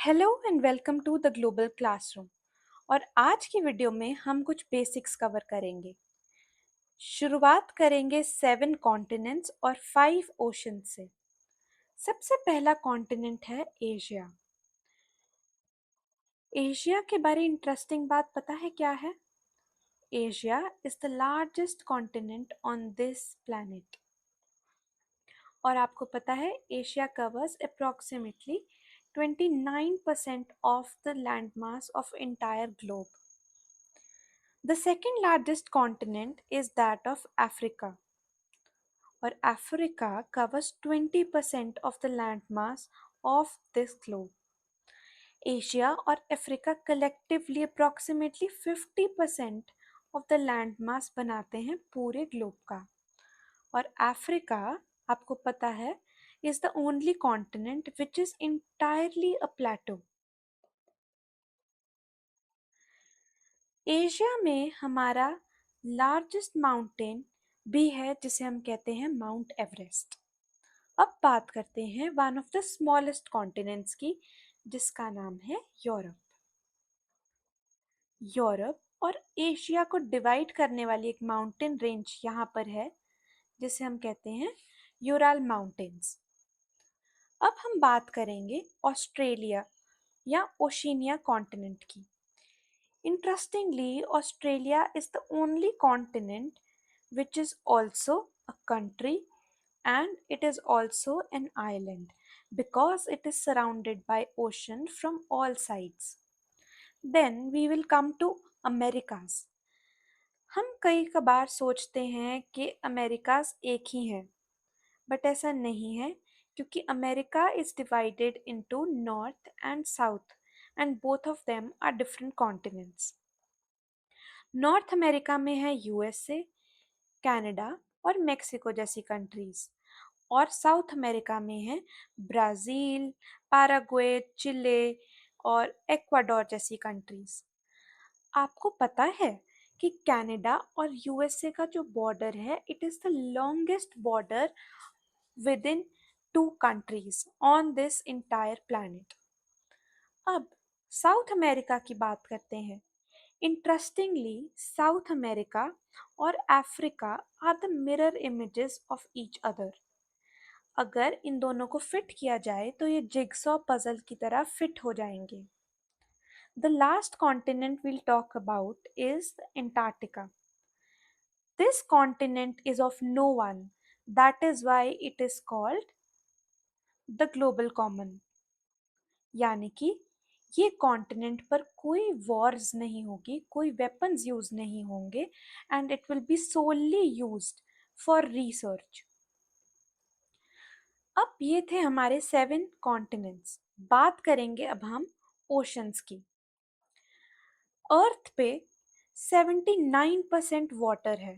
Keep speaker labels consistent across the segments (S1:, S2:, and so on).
S1: Hello and welcome to the global classroom. और आज की वीडियो में हम कुछ बेसिक्स कवर करेंगे। शुरुआत करेंगे 7 कॉन्टिनेंट्स और 5 ओशन से। सबसे पहला कॉन्टिनेंट है एशिया। एशिया के बारे इंटरेस्टिंग बात पता है क्या है? Asia is the largest continent on this planet. और आपको पता है Asia covers approximately 29% of the landmass of entire globe. The second largest continent is that of Africa, और Africa covers 20% of the landmass of this globe. Asia और Africa collectively approximately 50% of the landmass बनाते हैं पूरे globe का। और Africa आपको पता है is the only continent which is entirely a plateau. Asia में हमारा लार्जेस्ट माउंटेन भी है जिसे हम कहते हैं माउंट एवरेस्ट। अब बात करते हैं one of the smallest continents की, जिसका नाम है यूरोप। यूरोप और एशिया को डिवाइड करने वाली एक माउंटेन रेंज यहाँ पर है जिसे हम कहते हैं यूराल माउंटेन्स। अब हम बात करेंगे ऑस्ट्रेलिया या ओशिनिया कॉन्टिनेंट की। Interestingly, Australia is the only continent which is also a country and it is also an island because it is surrounded by ocean from all sides. Then we will come to Americas. हम कई कबार सोचते हैं कि America's एक ही हैं, but ऐसा नहीं है क्योंकि America is divided into north and south and both of them are different continents. North America में है यूएसए, कनाडा और मेक्सिको जैसी कंट्रीज, और साउथ अमेरिका में है ब्राज़ील, पैराग्वे, चिले और इक्वाडोर जैसी कंट्रीज। आपको पता है कि कनाडा और यूएसए का जो बॉर्डर है it is the longest border within two countries on this entire planet. अब साउथ अमेरिका की बात करते हैं। Interestingly, South America और Africa are the mirror images of each other. अगर इन दोनों को फिट किया जाए तो ये जिगसॉ पजल की तरह फिट हो जाएंगे। The last continent we'll talk about is Antarctica. This continent is of no one. That is why it is called the global common. यानी कि ये कॉन्टिनेंट पर कोई वॉर्स नहीं होगी, कोई वेपन्स यूज नहीं होंगे and it will be solely used for research. अब ये थे हमारे 7 कॉन्टिनेंट्स। बात करेंगे अब हम ओशंस की। अर्थ पे 79% वाटर है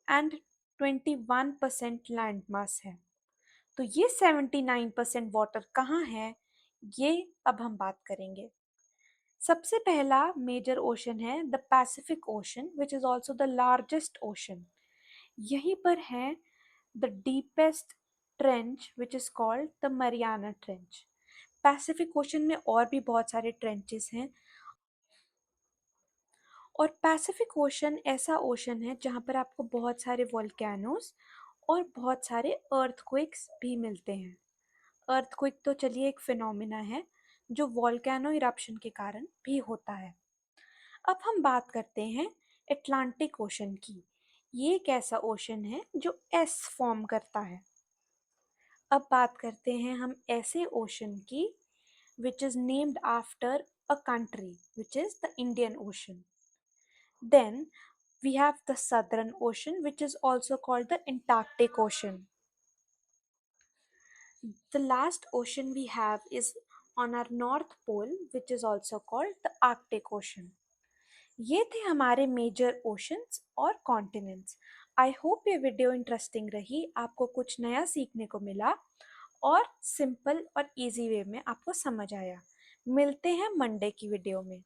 S1: एंड 21% लैंड मास है। तो ये 79% वाटर कहाँ है, ये अब हम बात करेंगे। सबसे पहला मेजर ओशन है the Pacific ocean which is also the largest ocean. यहीं पर है the deepest trench which is called the Mariana trench. Pacific ocean में और भी बहुत सारे ट्रेंचेस हैं, और पैसिफिक ओशन ऐसा ओशन है जहाँ पर आपको बहुत सारे वोल्केनोस और बहुत सारे अर्थक्वेक्स भी मिलते हैं। अर्थक्वेक तो चलिए एक फिनोमिना है जो वोल्केनो इरप्शन के कारण भी होता है। अब हम बात करते हैं अटलांटिक ओशन की। ये एक ऐसा ओशन है जो एस फॉर्म करता है। अब बात करते हैं हम ऐसे ओशन की which is named after a country which is the Indian Ocean. Then we have the southern ocean which is also called the Antarctic ocean. The last ocean we have is on our north pole which is also called the Arctic ocean. ये थे हमारे major oceans और continents. I hope ये video interesting रही, आपको कुछ नया सीखने को मिला और सिंपल और इजी वे में आपको समझ आया। मिलते हैं मंडे की वीडियो में।